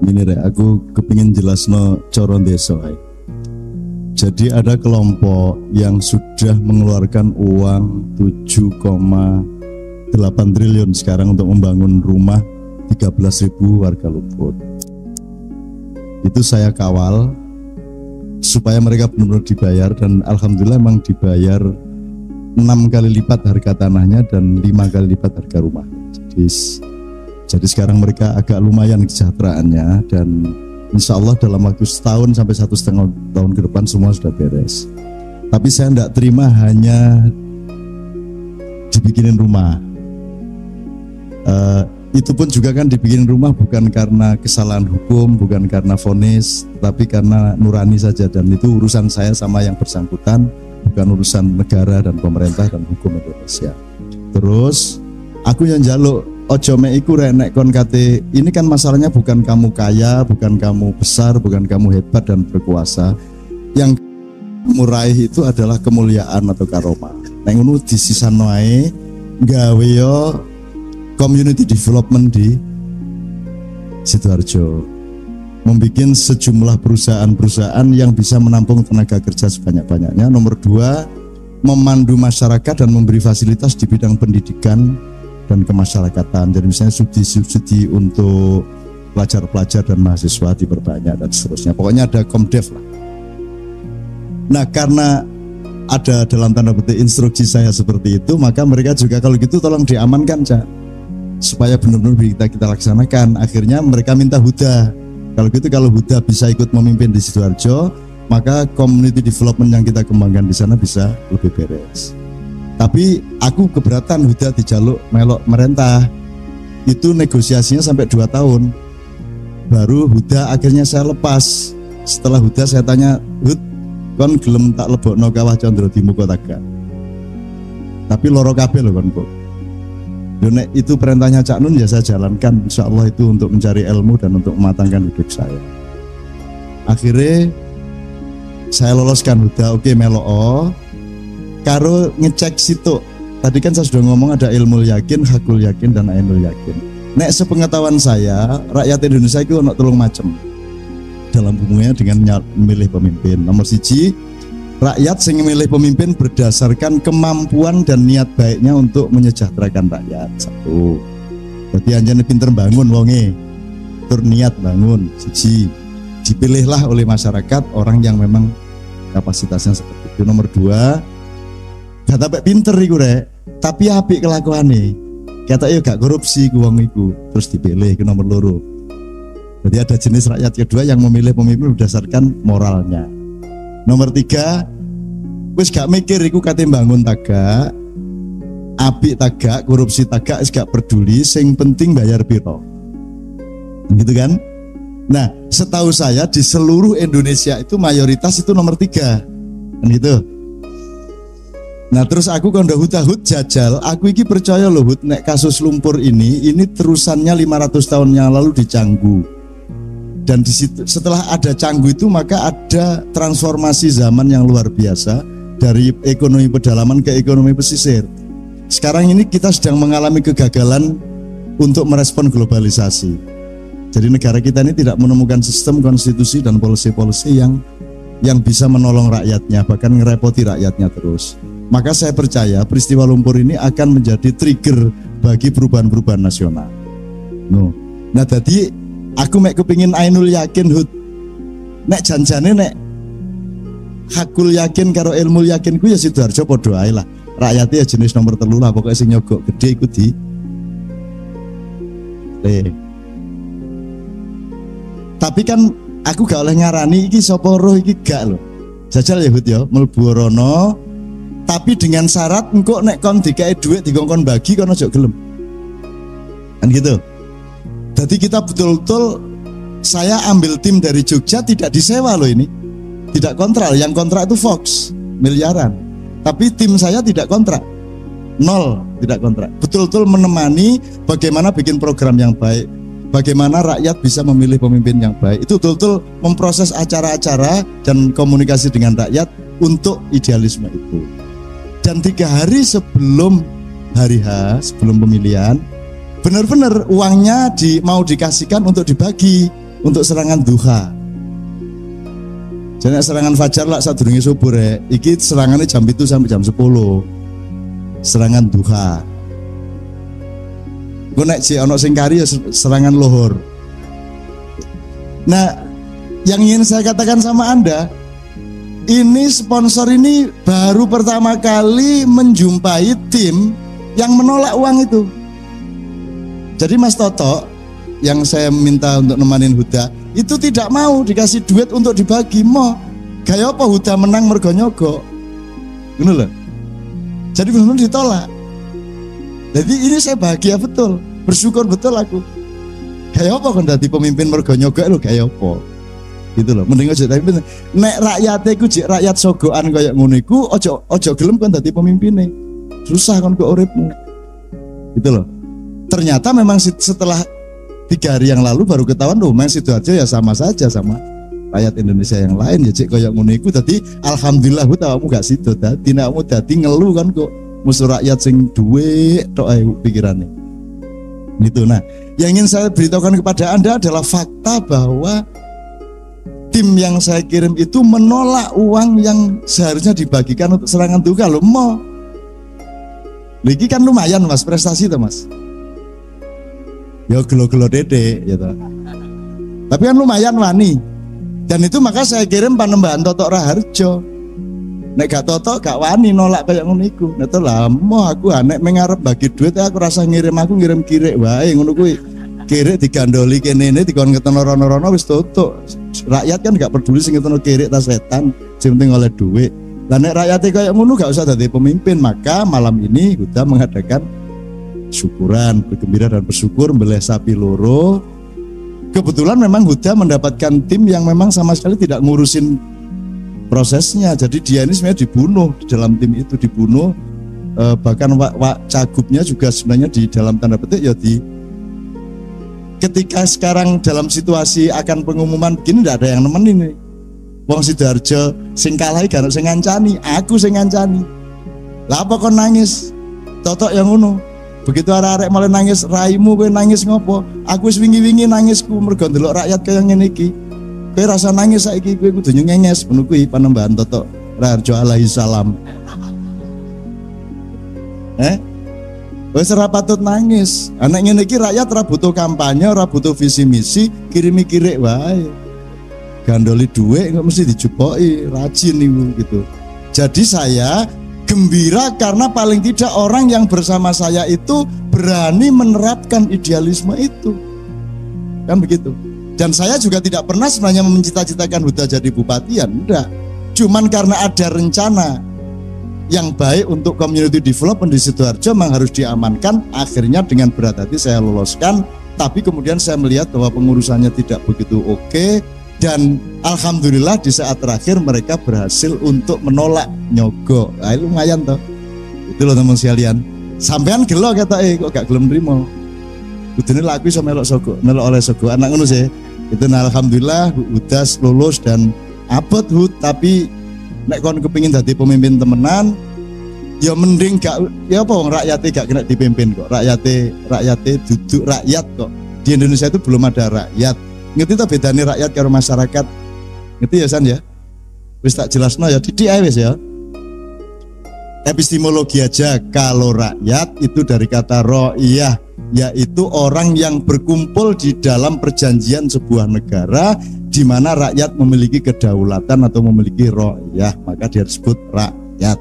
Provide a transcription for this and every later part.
Ini rek, aku kepingin jelasno coro desa. Jadi ada kelompok yang sudah mengeluarkan uang 7,8 triliun sekarang untuk membangun rumah 13.000 warga Luput. Itu saya kawal supaya mereka benar-benar dibayar, dan alhamdulillah memang dibayar 6 kali lipat harga tanahnya dan 5 kali lipat harga rumah. Jadi sekarang mereka agak lumayan kesejahteraannya, dan insya Allah dalam waktu setahun sampai 1,5 tahun ke depan semua sudah beres. Tapi saya tidak terima hanya dibikinin rumah. Itu pun juga kan dibikinin rumah bukan karena kesalahan hukum, bukan karena vonis, tapi karena nurani saja, dan itu urusan saya sama yang bersangkutan, bukan urusan negara dan pemerintah dan hukum Indonesia. Terus aku yang jaluk ojo mek iku rek nek kon kate, ini kan masalahnya bukan kamu kaya, bukan kamu besar, bukan kamu hebat dan berkuasa. Yang kamu raih itu adalah kemuliaan atau karomah. Nek ngono disisano ae gawe yo community development di Sidoarjo, membuat sejumlah perusahaan-perusahaan yang bisa menampung tenaga kerja sebanyak-banyaknya. Nomor 2, memandu masyarakat dan memberi fasilitas di bidang pendidikan dan kemasyarakatan. Jadi misalnya subsidi untuk pelajar-pelajar dan mahasiswa diperbanyak dan seterusnya. Pokoknya ada Komdev lah. Nah, karena ada dalam tanda petik instruksi saya seperti itu, maka mereka juga kalau gitu tolong diamankan, Cak, supaya benar-benar kita laksanakan. Akhirnya mereka minta Huda. Kalau gitu, kalau Huda bisa ikut memimpin di Sidoarjo, maka community development yang kita kembangkan di sana bisa lebih beres. Tapi aku keberatan Huda dijaluk melok merentah. Itu negosiasinya sampai 2 tahun. Baru Huda akhirnya saya lepas. Setelah Huda saya tanya, Hud, kon gelem tak lebokno Kawah Condro di muka taga. Tapi loro kabeh lho kon kok. Nek itu perintahnya Cak Nun, ya saya jalankan, insya Allah itu untuk mencari ilmu dan untuk mematangkan hidup saya. Akhirnya saya loloskan Huda, oke melo karo ngecek situ. Tadi kan saya sudah ngomong ada ilmu yakin, hakul yakin, dan ainul yakin. Nek sepengetahuan saya, rakyat Indonesia itu ono 3 macam dalam hubungannya dengan memilih pemimpin. Nomor 1, rakyat yang memilih pemimpin berdasarkan kemampuan dan niat baiknya untuk menyejahterakan rakyat. 1, berarti anjane pinter bangun wonge, tur niat bangun. 1, dipilihlah oleh masyarakat orang yang memang kapasitasnya seperti itu. Nomor 2, gak sampai pinter iku rek, tapi apik kelakuane, kata yo gak korupsi ku wong iku, terus dipilih. Ke nomor 2, jadi ada jenis rakyat kedua yang memilih pemimpin berdasarkan moralnya. Nomor 3, wis gak mikir iku kate bangun tagak, apik tagak, korupsi tagak, wis gak peduli, sing penting bayar piro. Gitu kan? Nah, setahu saya di seluruh Indonesia itu mayoritas itu nomor 3. Kan gitu. Nah, terus aku kondo Hud jajal, aku iki percaya loh Hud, nek kasus lumpur ini terusannya 500 tahun yang lalu di Canggu. Dan di situ, setelah ada Canggu itu, maka ada transformasi zaman yang luar biasa dari ekonomi pedalaman ke ekonomi pesisir. Sekarang ini kita sedang mengalami kegagalan untuk merespon globalisasi. Jadi negara kita ini tidak menemukan sistem konstitusi dan policy-policy yang bisa menolong rakyatnya, bahkan ngerepoti rakyatnya terus. Maka saya percaya peristiwa lumpur ini akan menjadi trigger bagi perubahan-perubahan nasional. Nah, tadi aku mek kepingin ainul yakin Hud. Nek janjane nek hakul yakin karo ilmu yakin ku ya Sidoarjo padha ae lah. Rakyatnya ya jenis nomor 3 lah, pokoknya sing nyogok gede iku di. Tapi kan aku gak oleh ngarani iki sapa roh iki gak lho. Jajal ya Hud ya, mlebu rono, tapi dengan syarat engko nek kon dikae dhuwit dikongkon bagi kon aja gelem. Kan gitu. Jadi kita betul-betul, saya ambil tim dari Jogja tidak disewa loh ini, tidak kontrak. Yang kontrak itu Fox miliaran, tapi tim saya tidak kontrak, 0 tidak kontrak. Betul-betul menemani bagaimana bikin program yang baik, bagaimana rakyat bisa memilih pemimpin yang baik. Itu betul-betul memproses acara-acara dan komunikasi dengan rakyat untuk idealisme itu. Dan 3 hari sebelum hari H, sebelum pemilihan, benar-benar uangnya mau dikasihkan untuk dibagi untuk serangan duha. Jadi serangan fajar lah sadurunge subuh rek. Iki serangannya jam 7 sampai jam 10. Serangan duha. Gue nek si ono sing kari ya serangan lohor. Nah, yang ingin saya katakan sama Anda, ini sponsor ini baru pertama kali menjumpai tim yang menolak uang itu. Jadi Mas Toto yang saya minta untuk nemanin Huda itu tidak mau dikasih duit untuk dibagi. Mau gaya apa Huda menang mergo nyogok, gitu loh. Jadi benar-benar ditolak. Jadi ini saya bahagia betul, bersyukur betul aku. Gaya apa kan dadi pemimpin mergo nyogok lo, gaya apa? Gitu loh. Mending aja tapi nek rakyate ku jek rakyat sogokan kaya ngono iku ojo gelem kan dadi pemimpine. Susah kan kok uripmu. Gitu loh. Ternyata memang setelah 3 hari yang lalu baru ketahuan loh, memang Sidoarjo ya sama saja sama rakyat Indonesia yang lain ya cek kaya ngono iku. Dadi alhamdulillah kamu gak sido dadi nek kamu dadi ngeluh kan kok musuh rakyat sing duwe tok ae pikirane. Gitu. Nah, yang ingin saya beritahukan kepada Anda adalah fakta bahwa tim yang saya kirim itu menolak uang yang seharusnya dibagikan untuk serangan duka loh. Mau ini kan lumayan Mas, prestasi tuh Mas. Ya gelo-gelo dede gitu. Tapi kan lumayan wani. Dan itu maka saya kirim Panembahan Toto Raharjo. Nek gak Toto gak wani nolak kayak ngono iku. Nek to lah mau aku nek mengarep bagi duit aku rasa ngirim kirik wae ngono kuwi. Kirik digandoli kene dikon keteno rono-rono wis tutuk. Rakyat kan gak peduli sing keteno kirik ta setan, sing penting oleh duit. Lah nek rakyate kayak ngono gak usah dadi pemimpin. Maka malam ini Huda mengadakan syukuran, bergembira dan bersyukur mbeleh sapi loro. Kebetulan memang Huda mendapatkan tim yang memang sama sekali tidak ngurusin prosesnya. Jadi dia ini sebenarnya dibunuh di dalam tim itu, dibunuh. Bahkan Cagupnya juga sebenarnya di dalam tanda petik ya ketika sekarang dalam situasi akan pengumuman begini tidak ada yang nemenin nih. Wong Sidoarjo sing kalah gak sing ngancani, aku sing ngancani. Lah apa kon nangis? Totok yang ngono. Begitu arek-arek mulai nangis, raimu kowe nangis ngopo? Aku wis wingi-wingi nangisku mergo ndelok rakyat kaya ngene iki. Kowe rasa nangis saiki kowe kudu nyenges ngono kuwi Panembahan Toto Raharjo alaihi salam. Wis ora patut nangis. Anak ngene iki rakyat ora butuh kampanye, ora butuh visi misi, kirimi kirik wae. Gandoli duit kok mesti dijupoki, rajin niku gitu. Jadi saya gembira karena paling tidak orang yang bersama saya itu berani menerapkan idealisme itu. Kan begitu. Dan saya juga tidak pernah sebenarnya mencita-citakan Huda jadi bupatian, enggak. Cuman karena ada rencana yang baik untuk community development di Sidoarjo memang harus diamankan. Akhirnya dengan berat hati saya loloskan. Tapi kemudian saya melihat bahwa pengurusannya tidak begitu oke. Dan alhamdulillah di saat terakhir mereka berhasil untuk menolak nyogok. Nah, lumayan toh. Itu loh teman sekalian. Sampean gelo kata kok gak gelem nrimo. Kudune laku iso melok sogok, melok oleh sogok anak ngono sih. Itu nah, alhamdulillah Huda lulus dan abot Hud. Tapi nek kon kepingin dadi pemimpin temenan ya mending gak ya apa wong rakyate gak kena dipimpin kok. Rakyate duduk rakyat kok. Di Indonesia itu belum ada rakyat. Ngerti tak bedanya rakyat karo masyarakat? Ngerti ya San ya? Wis tak jelasno ya didik ae wis ya. Epistemologi aja, kalau rakyat itu dari kata ro'iyah, yaitu orang yang berkumpul di dalam perjanjian sebuah negara di mana rakyat memiliki kedaulatan atau memiliki ro'iyah, maka dia disebut rakyat.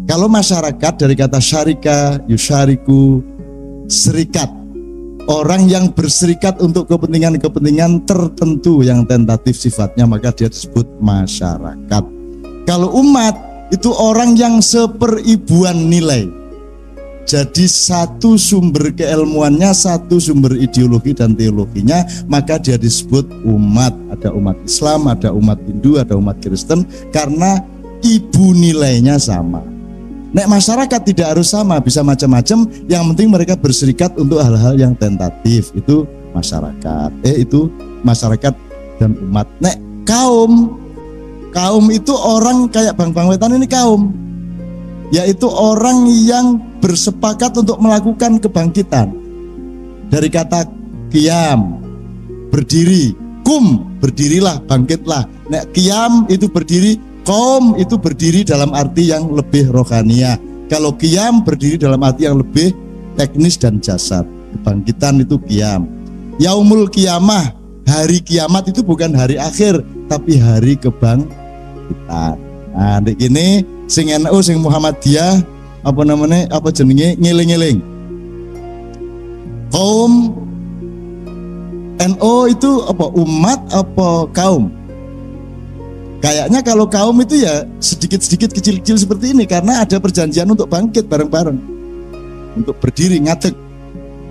Kalau masyarakat dari kata syarika, yusyariku, serikat. Orang yang berserikat untuk kepentingan-kepentingan tertentu yang tentatif sifatnya, maka dia disebut masyarakat. Kalau umat itu orang yang seperibuan nilai. Jadi satu sumber keilmuannya, satu sumber ideologi dan teologinya, maka dia disebut umat. Ada umat Islam, ada umat Hindu, ada umat Kristen, karena ibu nilainya sama. Nek masyarakat tidak harus sama, bisa macam-macam. Yang penting mereka berserikat untuk hal-hal yang tentatif. Itu masyarakat. Itu masyarakat dan umat. Nek kaum itu orang kayak Bang Wetan ini kaum, yaitu orang yang bersepakat untuk melakukan kebangkitan. Dari kata qiyam, berdiri, kum berdirilah, bangkitlah. Nek qiyam itu berdiri, qaum itu berdiri dalam arti yang lebih rohaniah. Kalau qiyam berdiri dalam arti yang lebih teknis dan jasad. Kebangkitan itu qiyam. Yaumul qiyamah, hari kiamat itu bukan hari akhir tapi hari kebangkitan. Nah, nek gini sing NU sing Muhammadiyah apa namanya, apa jenenge, ngiling-ngiling. Kaum NU itu apa, umat apa kaum? Kayaknya kalau kaum itu ya sedikit-sedikit kecil-kecil seperti ini karena ada perjanjian untuk bangkit bareng-bareng, untuk berdiri ngadeg,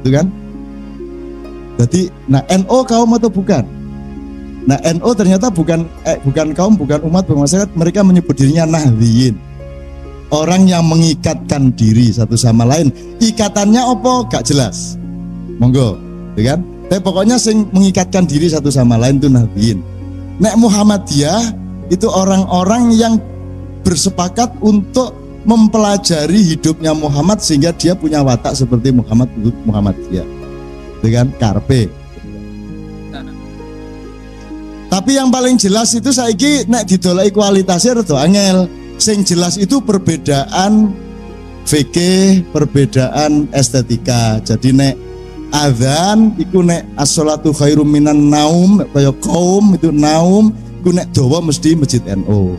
itu kan? Jadi, nah NU kaum atau bukan? Nah NU ternyata bukan kaum, bukan umat, bukan masyarakat. Mereka menyebut dirinya Nahdliyin, orang yang mengikatkan diri satu sama lain. Ikatannya apa? Gak jelas. Monggo, ya kan? Tapi pokoknya sing mengikatkan diri satu sama lain itu Nahdliyin. Nek Muhammadiyah itu orang-orang yang bersepakat untuk mempelajari hidupnya Muhammad sehingga dia punya watak seperti Muhammad, untuk Muhammadiyah, dengan karpe. Tapi yang paling jelas itu saiki nek didoleki kualitasnya rada angel. Sing jelas itu perbedaan fikih, perbedaan estetika. Jadi nek adzan iku nek as-sholatu khairum minan naum, kaya kaum itu naum, iku nek dawa mesti masjid NU.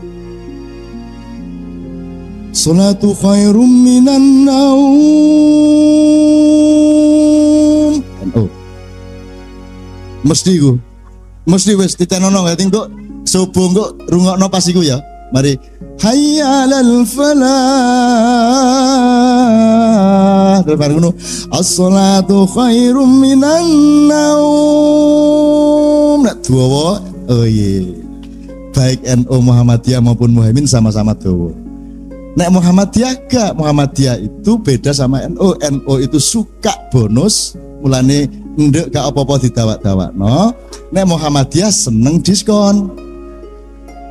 Sholatu khairum minan naum NU. Mesti iku. Mesti wis ditenono ngerti kok subuh kok rungokno pas iku ya. Mari hayya 'alal falah. Terus bareng ngono as-sholatu khairum minan naum. Nek dawa oh iya. Baik NU Muhammadiyah maupun Muhaimin sama-sama dawa. Nek Muhammadiyah gak, Muhammadiyah itu beda sama NU. NU itu suka bonus, mulane ndek gak apa-apa didawak-dawakno. Nek Muhammadiyah seneng diskon.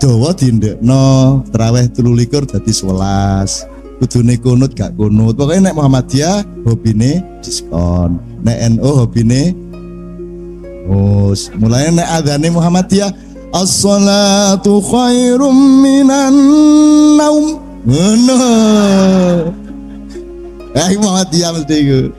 Dawa dindekno, tarawih 23 dadi 11. Kudune kunut gak kunut. Pokoknya nek Muhammadiyah hobine diskon. Nek NU hobine mulai nek adzane Muhammadiyah as-sholatu khairum minan naum. Ngono. Muhammadiyah mesti iku.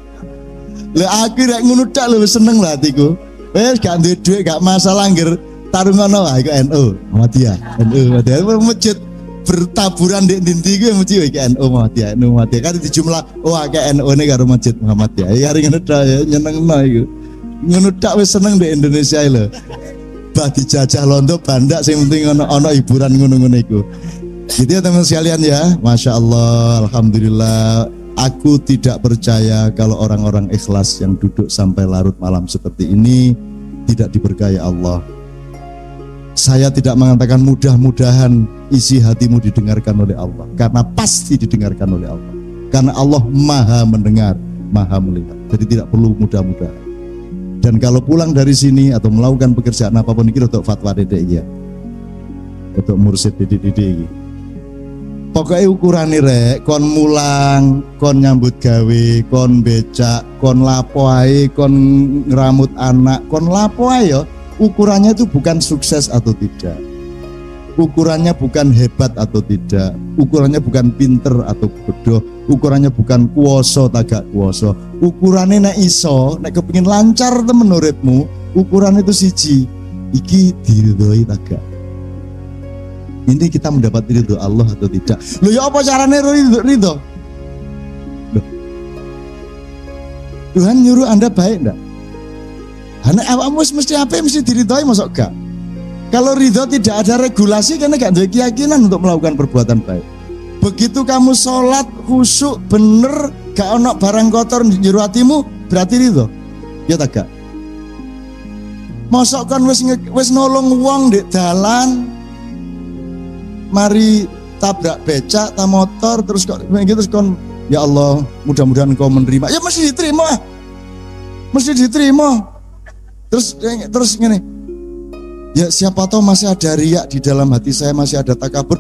Lah aku rek ngono tak lho seneng lah atiku. Wes gak duwe dhuwit gak masalah ngger tarungono wae iku NU Muhammadiyah. NU Muhammadiyah masjid bertaburan di ndi iku mesti iki NU Muhammadiyah. NU Muhammadiyah kan dijumlah akeh NU ne karo masjid Muhammadiyah. Ya hari ngono tok ya nyenengno iku. Ngono tok wis seneng di Indonesia lho. Bah dijajah londo bandak sing penting ana hiburan ngono-ngono iku. Gitu ya teman sekalian ya. Masya Allah, alhamdulillah. Aku tidak percaya kalau orang-orang ikhlas yang duduk sampai larut malam seperti ini tidak diberkahi Allah. Saya tidak mengatakan mudah-mudahan isi hatimu didengarkan oleh Allah, karena pasti didengarkan oleh Allah. Karena Allah maha mendengar, maha melihat. Jadi tidak perlu mudah-mudahan. Dan kalau pulang dari sini atau melakukan pekerjaan apapun ini untuk fatwa dedek ya, untuk mursyid dedek-dedek. Pokoknya ukurannya rek, kon mulang, kon nyambut gawe, kon becak, kon lapo ae, kon ngeramut anak, kon lapo ae ya. Ukurannya itu bukan sukses atau tidak. Ukurannya bukan hebat atau tidak. Ukurannya bukan pinter atau bodoh. Ukurannya bukan kuoso tagak kuoso. Ukurannya nek iso, nek kepengin lancar temen uripmu, ukuran itu siji. Iki diridhoi tagak. Ini kita mendapat ridho Allah atau tidak? Loh ya apa caranya ridho? Loh. Tuhan nyuruh Anda baik enggak? Anak awakmu mesti apa? Mesti diridhoi masuk gak? Kalau ridho tidak ada regulasi karena gak ada keyakinan untuk melakukan perbuatan baik. Begitu kamu sholat khusyuk bener, gak ono barang kotor di jero hatimu, berarti ridho. Ya tak gak? Mosok kan wis nolong wong di dalan, mari tabrak becak, tak motor, terus kok gitu kon, ya Allah, mudah-mudahan kau menerima. Ya mesti diterima, mesti diterima. Terus gini, ya siapa tahu masih ada riak di dalam hati saya, masih ada takabur.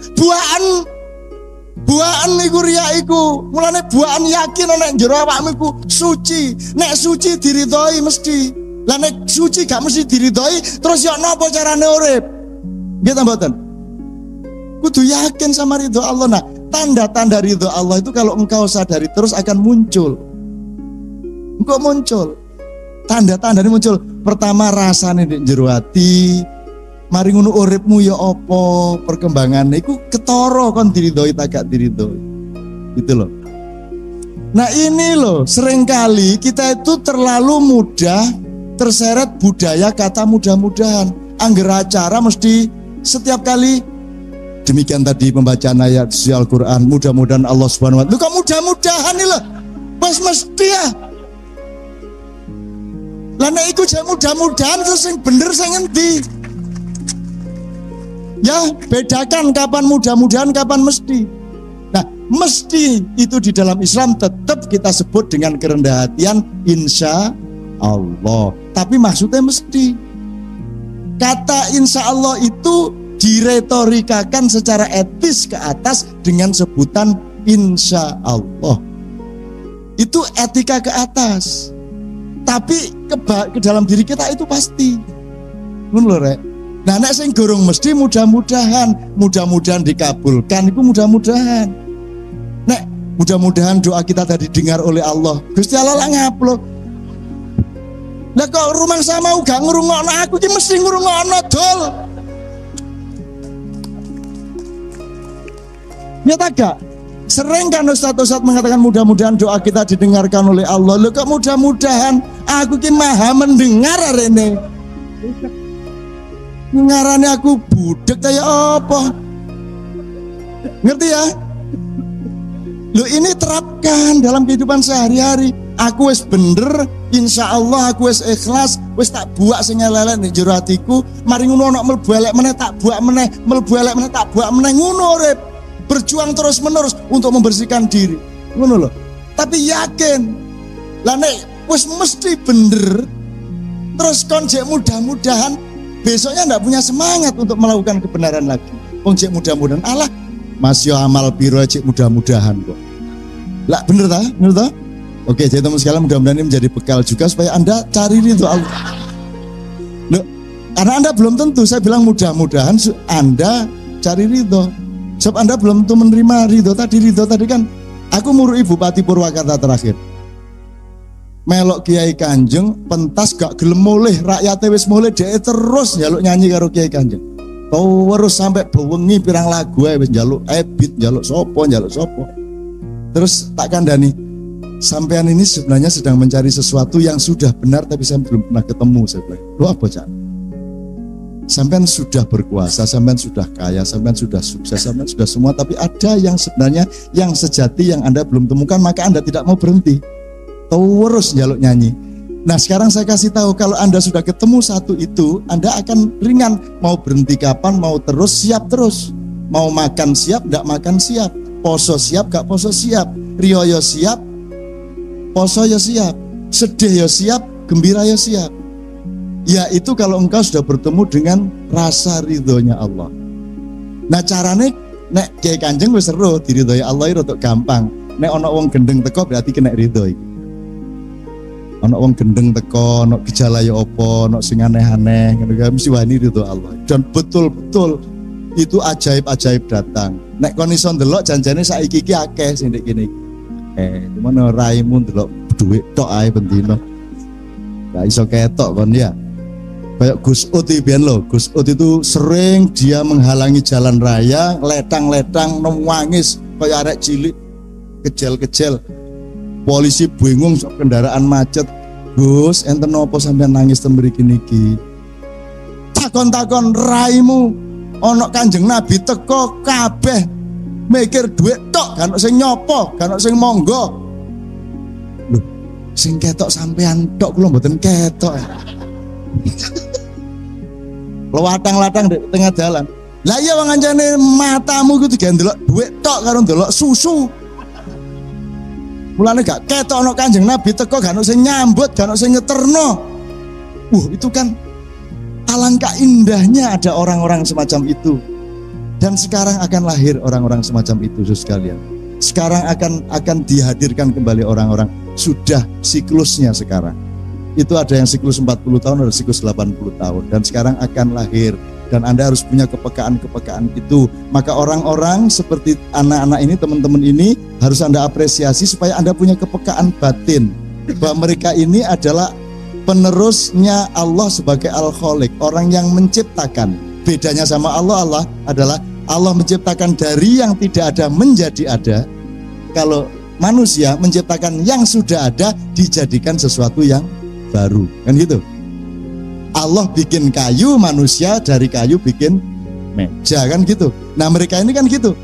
Buaan iku riak iku. Mulane buaan yakin nek jero awakmu iku suci. Nek suci diridhoi mesti. Lah nek suci gak mesti diridhoi, terus yo napa carane urip? Nggih ta mboten? Kudu yakin sama ridho Allah. Nah, tanda-tanda ridho Allah itu kalau engkau sadari terus akan muncul. Engkau muncul. Tanda-tanda ini muncul. Pertama rasane nek jero ati. Mari ngono uripmu ya apa perkembangannya iku ketara kon diridhoi tak gak diridhoi. Gitu loh. Nah ini loh, seringkali kita itu terlalu mudah terseret budaya kata mudah-mudahan. Angger acara mesti setiap kali demikian tadi pembacaan ayat suci Al-Quran, mudah-mudahan Allah Subhanahu wa Ta'ala. Kok mudah-mudahan nih loh, pas mesti ya. Lah nek iku jek mudah-mudahan terus sing bener sing ngendi? Ya, bedakan kapan mudah-mudahan, kapan mesti. Nah, mesti itu di dalam Islam tetap kita sebut dengan kerendahan hatian insya Allah. Tapi maksudnya mesti. Kata insya Allah itu diretorikakan secara etis ke atas dengan sebutan insya Allah. Itu etika ke atas. Tapi ke dalam diri kita itu pasti. Ngono lho rek. Nah nek sing gorong mesti mudah-mudahan dikabulkan, itu mudah-mudahan. Nek mudah-mudahan doa kita tadi didengar oleh Allah. Gusti Allah lah ngaplo. Lah kok rumah sama gak ngrungokno aku iki mesti ngrungokno dol. Nyata gak? Sering kan Ustaz-Ustaz mengatakan mudah-mudahan doa kita didengarkan oleh Allah. Loh kok mudah-mudahan aku ki maha mendengar arene. Ngarane aku budek kayak apa? Ngerti ya? Loh ini terapkan dalam kehidupan sehari-hari. Aku wis bener, insya Allah aku wis ikhlas, wis tak buak sing elek ning jero atiku. Mari ngono ana mlebu elek meneh tak buak meneh, mlebu elek meneh tak buak meneh, ngono urip. Berjuang terus-menerus untuk membersihkan diri. Ngono lho. Tapi yakin. Lah nek wis mesti bener, terus kon jek mudah-mudahan besoknya ndak punya semangat untuk melakukan kebenaran lagi. Wong cek mudah-mudahan Allah masih amal piro cek mudah-mudahan kok. Lah bener ta? Bener ta? Oke, jadi teman sekalian mudah-mudahan ini menjadi bekal juga supaya Anda cari ridho Allah. Loh, karena Anda belum tentu, saya bilang mudah-mudahan Anda cari ridho. Sebab Anda belum tentu menerima ridho tadi kan. Aku murui Bupati Purwakarta terakhir. Melok Kiai Kanjeng pentas gak gelem mulih, rakyate wis mulih dhek terus njaluk nyanyi karo Kiai Kanjeng. Terus sampai bewengi pirang lagu ae wis njaluk ebit, njaluk sapa. Terus tak kandhani, sampean ini sebenarnya sedang mencari sesuatu yang sudah benar tapi saya belum pernah ketemu, saya bilang. Lu apa, Cak? Sampean sudah berkuasa, sampean sudah kaya, sampean sudah sukses, sampean sudah semua, tapi ada yang sebenarnya yang sejati yang Anda belum temukan, maka Anda tidak mau berhenti. Terus njaluk nyanyi. Nah sekarang saya kasih tahu, kalau Anda sudah ketemu satu itu, Anda akan ringan. Mau berhenti kapan, mau terus, siap terus. Mau makan siap, gak makan siap. Poso siap, gak poso siap. Riyo siap, poso ya siap. Sedih ya siap, gembira ya siap. Ya itu kalau engkau sudah bertemu dengan rasa ridhonya Allah. Nah carane, nek Kiai Kanjeng wis seru, diridhoi Allah itu gampang. Nek ono wong gendeng teko berarti kena ridho iki. Ono wong gendeng teko, ono gejala ya apa, ono sing aneh-aneh, ngono kan mesti wani ridho Allah. Dan betul-betul itu ajaib-ajaib datang. Nek kon iso ndelok janjane saiki iki akeh sing ndek kene iki. Cuman raimu ndelok dhuwit tok ae bendino. Gak iso ketok kon ya. Kayak Gus Ut biyen lho, Gus Ut itu sering dia menghalangi jalan raya, letang-letang nangis kayak arek cilik, kecil-kecil. Polisi bingung sok kendaraan macet. Gus, enten apa sampean nangis ten mriki niki? Takon-takon raimu ana Kanjeng Nabi teko kabeh mikir dhuwit tok, gak ono sing nyopo, gak ono sing monggo. Lho, sing ketok sampean tok kula mboten ketok. Lewatang-latang di tengah jalan. Lah iya wong ancane matamu iku digawe ndelok dhuwit tok karo ndelok susu. Mulane gak ketok ana Kanjeng Nabi teko gak ono sing nyambut, gak ono sing ngeterno. Itu kan alangkah indahnya ada orang-orang semacam itu. Dan sekarang akan lahir orang-orang semacam itu sekalian. Sekarang akan dihadirkan kembali orang-orang, sudah siklusnya sekarang. itu ada yang siklus 40 tahun, ada siklus 80 tahun, dan sekarang akan lahir. Dan Anda harus punya kepekaan-kepekaan itu. Maka orang-orang seperti anak-anak ini, teman-teman ini harus Anda apresiasi supaya Anda punya kepekaan batin bahwa mereka ini adalah penerusnya Allah sebagai Al-Khaliq, orang yang menciptakan. Bedanya sama Allah adalah Allah menciptakan dari yang tidak ada menjadi ada. Kalau manusia menciptakan yang sudah ada dijadikan sesuatu yang baru, kan gitu. Allah bikin kayu, manusia dari kayu bikin meja, kan gitu. Nah mereka ini kan gitu.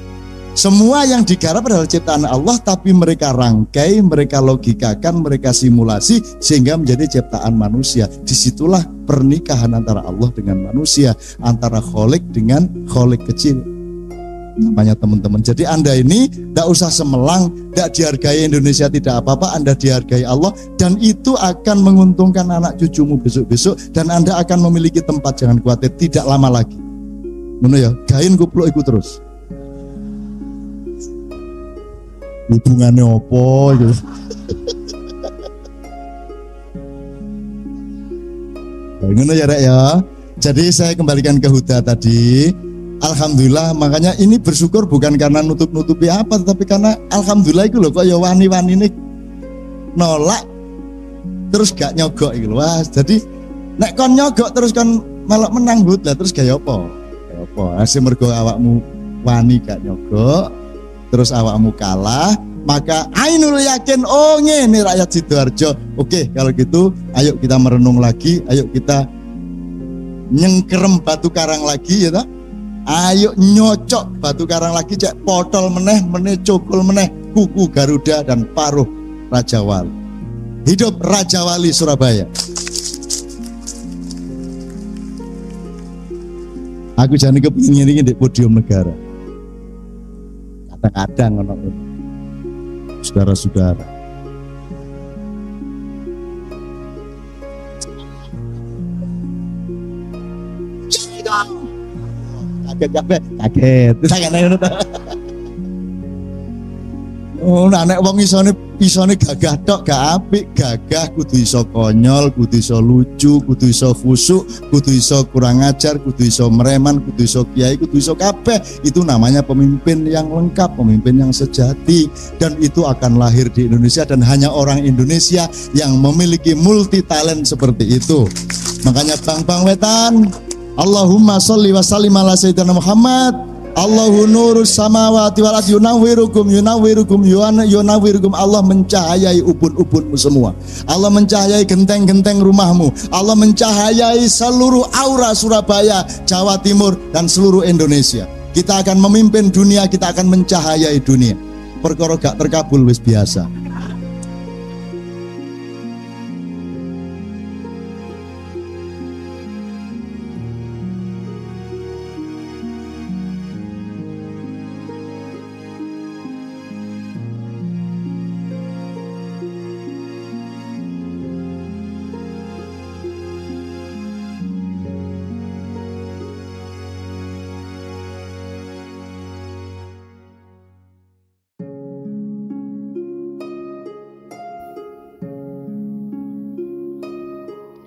Semua yang digarap adalah ciptaan Allah, tapi mereka rangkai, mereka logikakan, mereka simulasi sehingga menjadi ciptaan manusia. Disitulah pernikahan antara Allah dengan manusia, antara kholik dengan kholik kecil. Namanya teman-teman. Jadi Anda ini tidak usah semelang, tidak dihargai Indonesia tidak apa-apa, Anda dihargai Allah, dan itu akan menguntungkan anak cucumu besok-besok, dan Anda akan memiliki tempat, jangan khawatir, tidak lama lagi. Ngono ya, gain kupluk iku terus. Hubungannya opo gitu. Ngono ya Rek ya. Jadi saya kembalikan ke Huda tadi. Alhamdulillah, makanya ini bersyukur bukan karena nutup-nutupi apa, tetapi karena alhamdulillah itu loh, kok ya wani-wani ini nolak terus gak nyogok itu. Wah, jadi nek kon nyogok terus kon malah menang Hud lah, terus gaya apa? Gaya apa? Asih mergo awakmu wani gak nyogok, terus awakmu kalah, maka ainul yakin, oh ngene rakyat Sidoarjo. Oke, kalau gitu ayo kita merenung lagi, ayo kita nyengkerem batu karang lagi ya toh. Ayo nyocok batu karang lagi, cek potol meneh cokul meneh kuku Garuda dan paruh Raja Wali. Hidup Raja Wali Surabaya. Aku jangan kepingin ini di podium negara. Kadang-kadang ngono. Saudara-saudara. Kaget. Oh, nek wong isone gagah tok gak apik, gagah kudu iso konyol, kudu iso lucu, kudu iso khusuk, kudu iso kurang ajar, kudu iso mereman, kudu iso kiai, kudu iso kabeh. Itu namanya pemimpin yang lengkap, pemimpin yang sejati, dan itu akan lahir di Indonesia, dan hanya orang Indonesia yang memiliki multi talent seperti itu. Makanya Bang Wetan, Allahumma sholli wa sallim ala sayyidina Muhammad. Allahu nurus samawati wal ardi yunawwirukum. Allah mencahayai ubun-ubunmu semua. Allah mencahayai genteng-genteng rumahmu. Allah mencahayai seluruh aura Surabaya, Jawa Timur, dan seluruh Indonesia. Kita akan memimpin dunia, kita akan mencahayai dunia. Perkara gak terkabul wis biasa.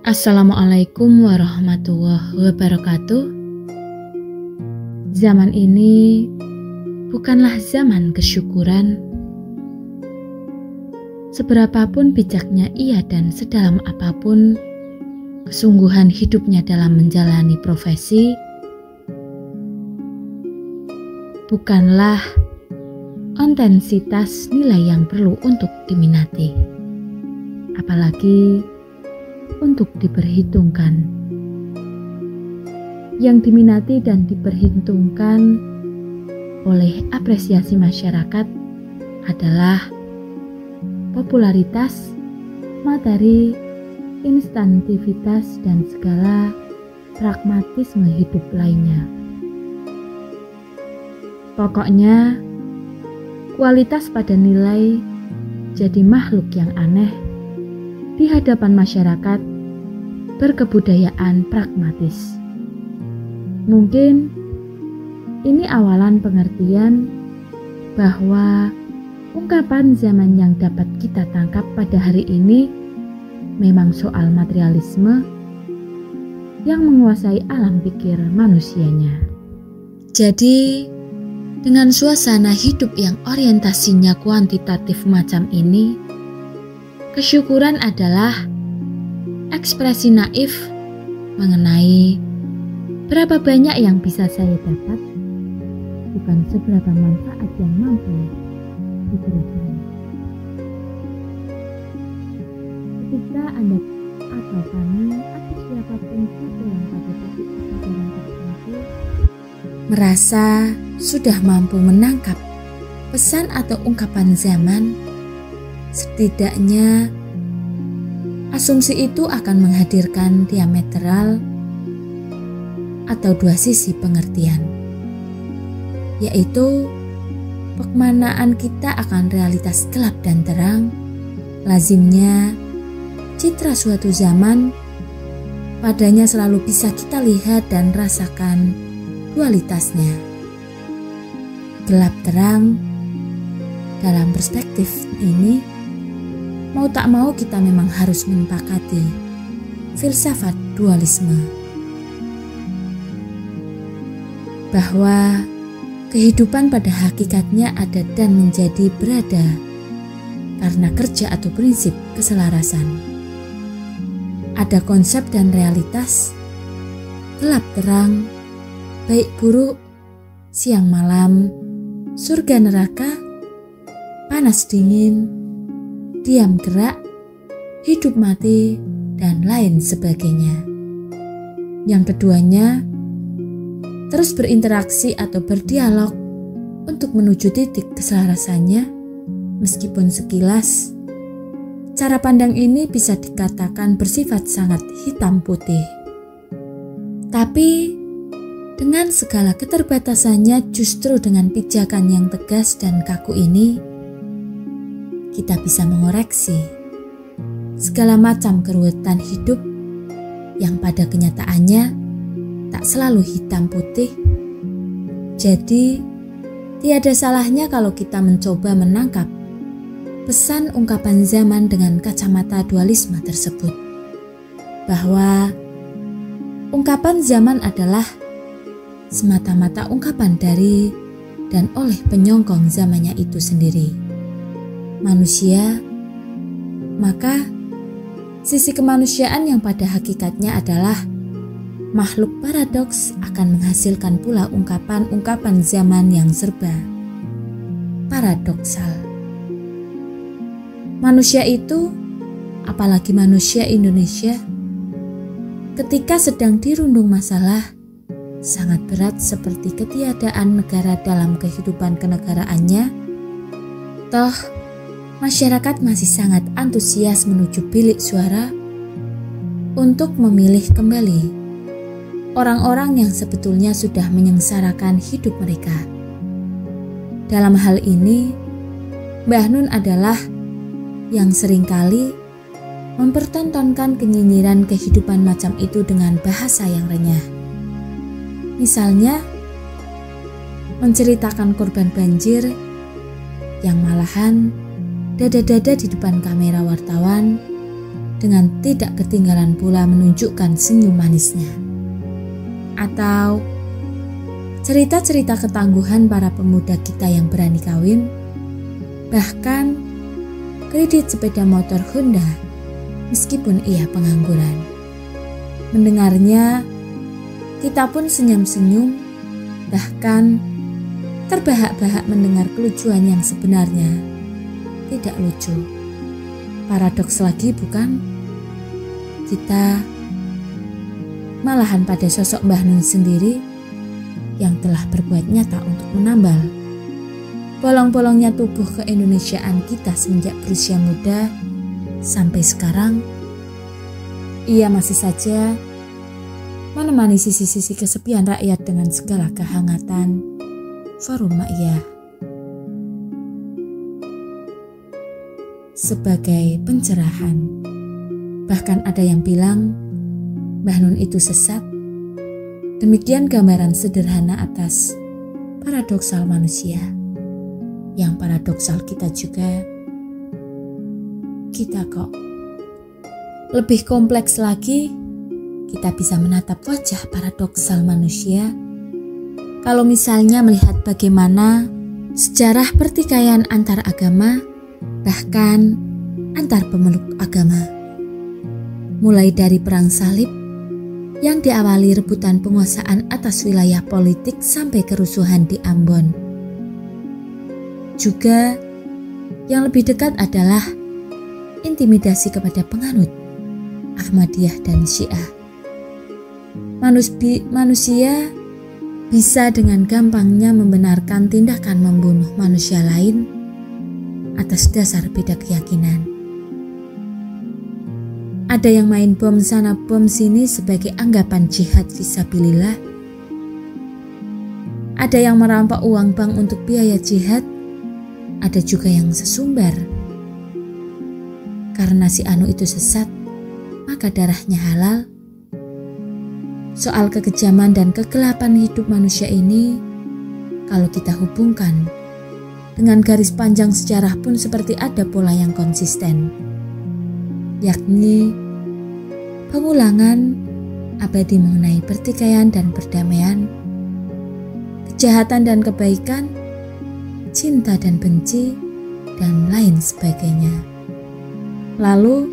Assalamualaikum warahmatullahi wabarakatuh. Zaman ini bukanlah zaman kesyukuran. Seberapapun bijaknya ia dan sedalam apapun kesungguhan hidupnya dalam menjalani profesi, bukanlah intensitas nilai yang perlu untuk diminati, apalagi untuk diperhitungkan. Yang diminati dan diperhitungkan oleh apresiasi masyarakat adalah popularitas, materi, instantivitas, dan segala pragmatisme hidup lainnya. Pokoknya, kualitas pada nilai jadi makhluk yang aneh di hadapan masyarakat berkebudayaan pragmatis. Mungkin ini awalan pengertian bahwa ungkapan zaman yang dapat kita tangkap pada hari ini memang soal materialisme yang menguasai alam pikir manusianya. Jadi, dengan suasana hidup yang orientasinya kuantitatif macam ini, kesyukuran adalah ekspresi naif mengenai berapa banyak yang bisa saya dapat, bukan seberapa manfaat yang mampu diberikan. Ketika Anda atau kami atau siapapun itu yang pada titik kesadaran tertentu merasa sudah mampu menangkap pesan atau ungkapan zaman, setidaknya asumsi itu akan menghadirkan diametral atau dua sisi pengertian, yaitu pemaknaan kita akan realitas gelap dan terang. Lazimnya citra suatu zaman padanya selalu bisa kita lihat dan rasakan dualitasnya. Gelap terang dalam perspektif ini, mau tak mau kita memang harus menyepakati filsafat dualisme, bahwa kehidupan pada hakikatnya ada dan menjadi berada karena kerja atau prinsip keselarasan. Ada konsep dan realitas, gelap terang, baik buruk, siang malam, surga neraka, panas dingin, diam gerak, hidup mati, dan lain sebagainya. Yang keduanya, terus berinteraksi atau berdialog untuk menuju titik keselarasannya, meskipun sekilas cara pandang ini bisa dikatakan bersifat sangat hitam putih. Tapi dengan segala keterbatasannya, justru dengan pijakan yang tegas dan kaku ini, kita bisa mengoreksi segala macam keruwetan hidup yang pada kenyataannya tak selalu hitam putih. Jadi, tiada salahnya kalau kita mencoba menangkap pesan ungkapan zaman dengan kacamata dualisme tersebut, bahwa ungkapan zaman adalah semata-mata ungkapan dari dan oleh penyongkong zamannya itu sendiri, manusia. Maka sisi kemanusiaan yang pada hakikatnya adalah makhluk paradoks akan menghasilkan pula ungkapan-ungkapan zaman yang serba paradoksal. Manusia itu, apalagi manusia Indonesia, ketika sedang dirundung masalah sangat berat seperti ketiadaan negara dalam kehidupan kenegaraannya, toh masyarakat masih sangat antusias menuju bilik suara untuk memilih kembali orang-orang yang sebetulnya sudah menyengsarakan hidup mereka. Dalam hal ini, Mbah Nun adalah yang seringkali mempertontonkan kenyinyiran kehidupan macam itu dengan bahasa yang renyah. Misalnya, menceritakan korban banjir yang malahan dada-dada di depan kamera wartawan dengan tidak ketinggalan pula menunjukkan senyum manisnya. Atau cerita-cerita ketangguhan para pemuda kita yang berani kawin, bahkan kredit sepeda motor Honda meskipun ia pengangguran. Mendengarnya, kita pun senyum-senyum, bahkan terbahak-bahak mendengar kelucuan yang sebenarnya tidak lucu. Paradoks lagi bukan? Kita malahan pada sosok Mbah Nun sendiri yang telah berbuat nyata untuk menambal bolong-bolongnya tubuh keindonesiaan kita semenjak berusia muda sampai sekarang. Ia masih saja menemani sisi-sisi kesepian rakyat dengan segala kehangatan Forum Ma'iyah. Sebagai pencerahan, bahkan ada yang bilang Mbah Nun itu sesat. Demikian gambaran sederhana atas paradoksal manusia. Yang paradoksal kita juga, kita kok Lebih kompleks lagi, kita bisa menatap wajah paradoksal manusia kalau misalnya melihat bagaimana sejarah pertikaian antar agama, bahkan antar pemeluk agama. Mulai dari perang salib yang diawali rebutan penguasaan atas wilayah politik sampai kerusuhan di Ambon. Juga yang lebih dekat adalah intimidasi kepada penganut Ahmadiyah dan Syiah. Manusia bisa dengan gampangnya membenarkan tindakan membunuh manusia lain atas dasar beda keyakinan. Ada yang main bom sana bom sini sebagai anggapan jihad fisabilillah. Ada yang merampok uang bank untuk biaya jihad. Ada juga yang sesumbar. Karena si anu itu sesat, maka darahnya halal. Soal kekejaman dan kegelapan hidup manusia ini, kalau kita hubungkan dengan garis panjang sejarah pun seperti ada pola yang konsisten, yakni pengulangan abadi mengenai pertikaian dan perdamaian, kejahatan dan kebaikan, cinta dan benci, dan lain sebagainya. Lalu,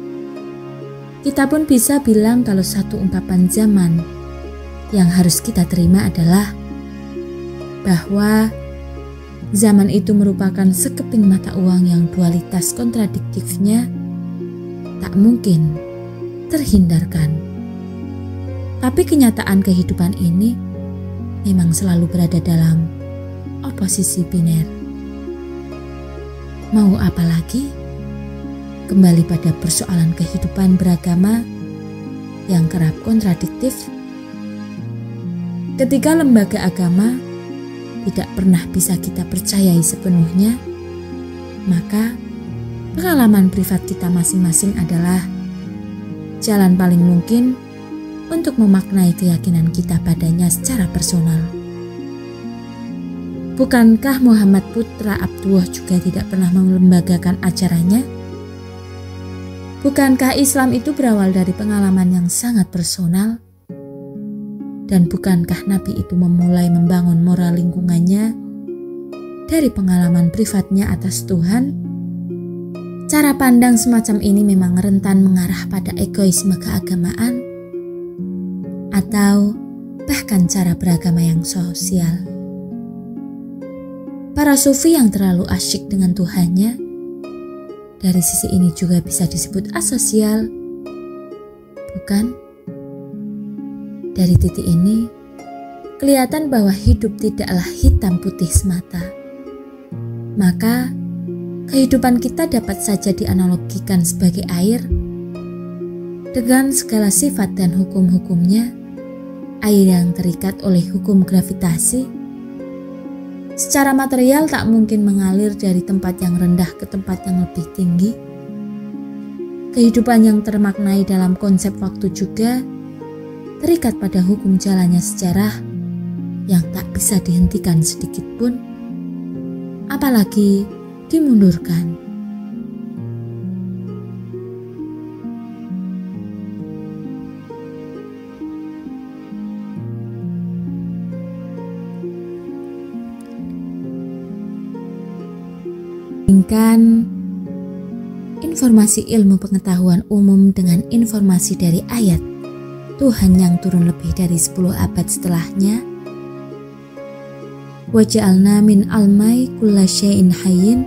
kita pun bisa bilang kalau satu ungkapan zaman yang harus kita terima adalah bahwa zaman itu merupakan sekeping mata uang yang dualitas kontradiktifnya tak mungkin terhindarkan. Tapi kenyataan kehidupan ini memang selalu berada dalam oposisi biner. Mau apa lagi? Kembali pada persoalan kehidupan beragama yang kerap kontradiktif. Ketika lembaga agama tidak pernah bisa kita percayai sepenuhnya, maka pengalaman privat kita masing-masing adalah jalan paling mungkin untuk memaknai keyakinan kita padanya secara personal. Bukankah Muhammad Putra Abdullah juga tidak pernah melembagakan ajarannya? Bukankah Islam itu berawal dari pengalaman yang sangat personal? Dan bukankah Nabi itu memulai membangun moral lingkungannya dari pengalaman privatnya atas Tuhan? Cara pandang semacam ini memang rentan mengarah pada egoisme keagamaan atau bahkan cara beragama yang sosial. Para sufi yang terlalu asyik dengan Tuhannya dari sisi ini juga bisa disebut asosial, bukan? Dari titik ini, kelihatan bahwa hidup tidaklah hitam putih semata. Maka, kehidupan kita dapat saja dianalogikan sebagai air. Dengan segala sifat dan hukum-hukumnya, air yang terikat oleh hukum gravitasi, secara material tak mungkin mengalir dari tempat yang rendah ke tempat yang lebih tinggi. Kehidupan yang termaknai dalam konsep waktu juga terikat pada hukum jalannya sejarah yang tak bisa dihentikan sedikit pun, apalagi dimundurkan. Bandingkan informasi ilmu pengetahuan umum dengan informasi dari ayat Tuhan yang turun lebih dari 10 abad setelahnya. Wa ja'alna min almai kulla syai'in hayyin,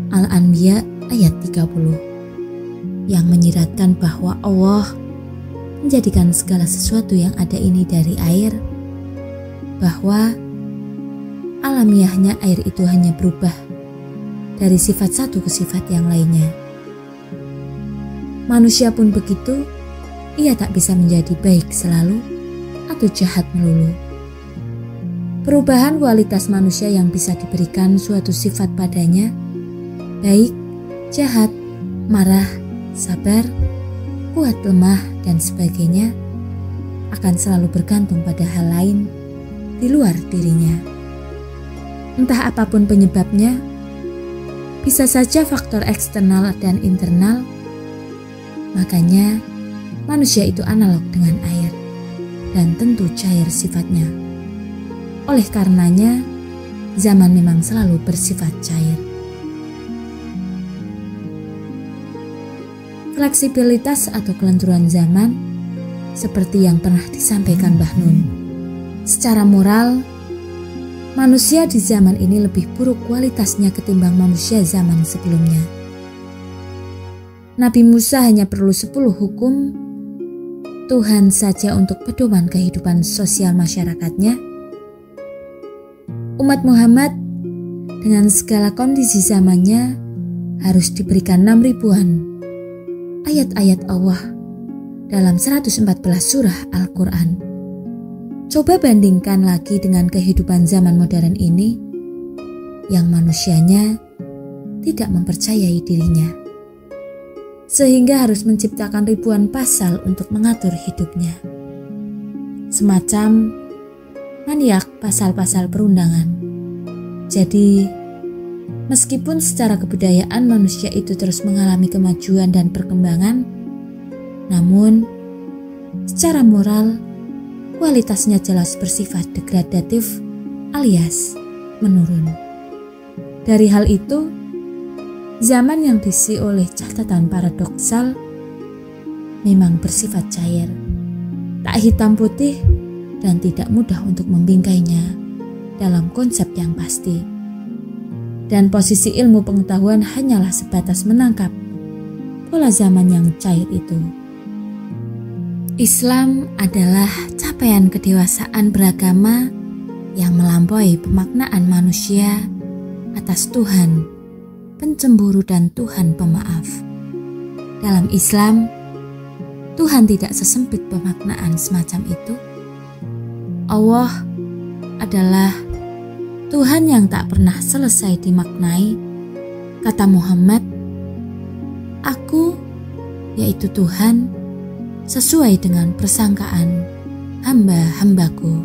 Al-Anbiya ayat 30, yang menyiratkan bahwa Allah menjadikan segala sesuatu yang ada ini dari air, bahwa alamiahnya air itu hanya berubah dari sifat satu ke sifat yang lainnya. Manusia pun begitu. Ia tak bisa menjadi baik selalu atau jahat melulu. Perubahan kualitas manusia yang bisa diberikan suatu sifat padanya, baik, jahat, marah, sabar, kuat, lemah, dan sebagainya, akan selalu bergantung pada hal lain di luar dirinya. Entah apapun penyebabnya, bisa saja faktor eksternal dan internal, Makanya manusia itu analog dengan air dan tentu cair sifatnya. Oleh karenanya, zaman memang selalu bersifat cair. Fleksibilitas atau kelenturan zaman seperti yang pernah disampaikan Mbah Nun. Secara moral, manusia di zaman ini lebih buruk kualitasnya ketimbang manusia zaman sebelumnya. Nabi Musa hanya perlu 10 hukum Tuhan saja untuk pedoman kehidupan sosial masyarakatnya. Umat Muhammad dengan segala kondisi zamannya harus diberikan 6 ribuan ayat-ayat Allah dalam 114 surah Al-Quran. Coba bandingkan lagi dengan kehidupan zaman modern ini yang manusianya tidak mempercayai dirinya, sehingga harus menciptakan ribuan pasal untuk mengatur hidupnya. Semacam maniak pasal-pasal perundangan. Jadi, meskipun secara kebudayaan manusia itu terus mengalami kemajuan dan perkembangan, namun secara moral kualitasnya jelas bersifat degradatif alias menurun. Dari hal itu, zaman yang diisi oleh catatan paradoksal memang bersifat cair, tak hitam putih dan tidak mudah untuk membingkainya dalam konsep yang pasti. Dan posisi ilmu pengetahuan hanyalah sebatas menangkap pola zaman yang cair itu. Islam adalah capaian kedewasaan beragama yang melampaui pemaknaan manusia atas Tuhan pencemburu dan Tuhan pemaaf. Dalam Islam, Tuhan tidak sesempit pemaknaan semacam itu. Allah adalah Tuhan yang tak pernah selesai dimaknai. Kata Muhammad, "Aku, yaitu Tuhan, sesuai dengan persangkaan hamba-hambaku."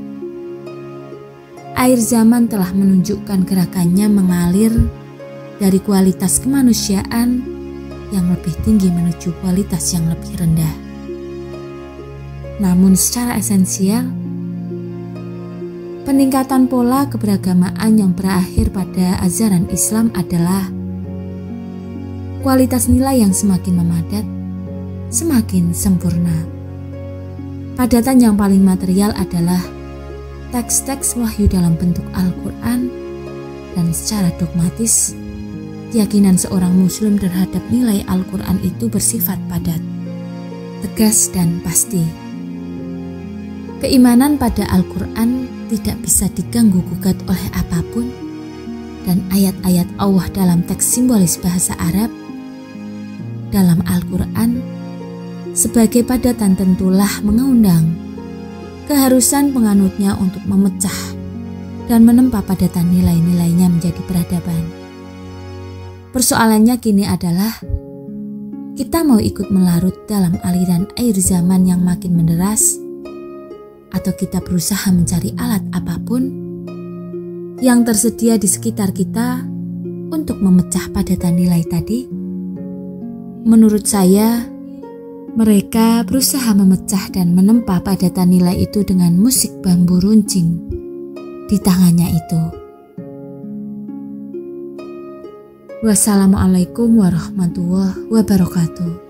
Air zaman telah menunjukkan gerakannya mengalir dari kualitas kemanusiaan yang lebih tinggi menuju kualitas yang lebih rendah. Namun secara esensial, peningkatan pola keberagamaan yang berakhir pada ajaran Islam adalah kualitas nilai yang semakin memadat, semakin sempurna. Padatan yang paling material adalah teks-teks wahyu dalam bentuk Al-Quran, dan secara dogmatis, keyakinan seorang muslim terhadap nilai Al-Quran itu bersifat padat, tegas dan pasti. Keimanan pada Al-Quran tidak bisa diganggu-gugat oleh apapun, dan ayat-ayat Allah dalam teks simbolis bahasa Arab dalam Al-Quran sebagai padatan tentulah mengundang keharusan penganutnya untuk memecah dan menempa padatan nilai-nilainya menjadi peradaban. Persoalannya kini adalah, kita mau ikut melarut dalam aliran air zaman yang makin menderas, atau kita berusaha mencari alat apapun yang tersedia di sekitar kita untuk memecah padatan nilai tadi? Menurut saya, mereka berusaha memecah dan menempa padatan nilai itu dengan musik bambu runcing di tangannya itu. Wassalamualaikum warahmatullahi wabarakatuh.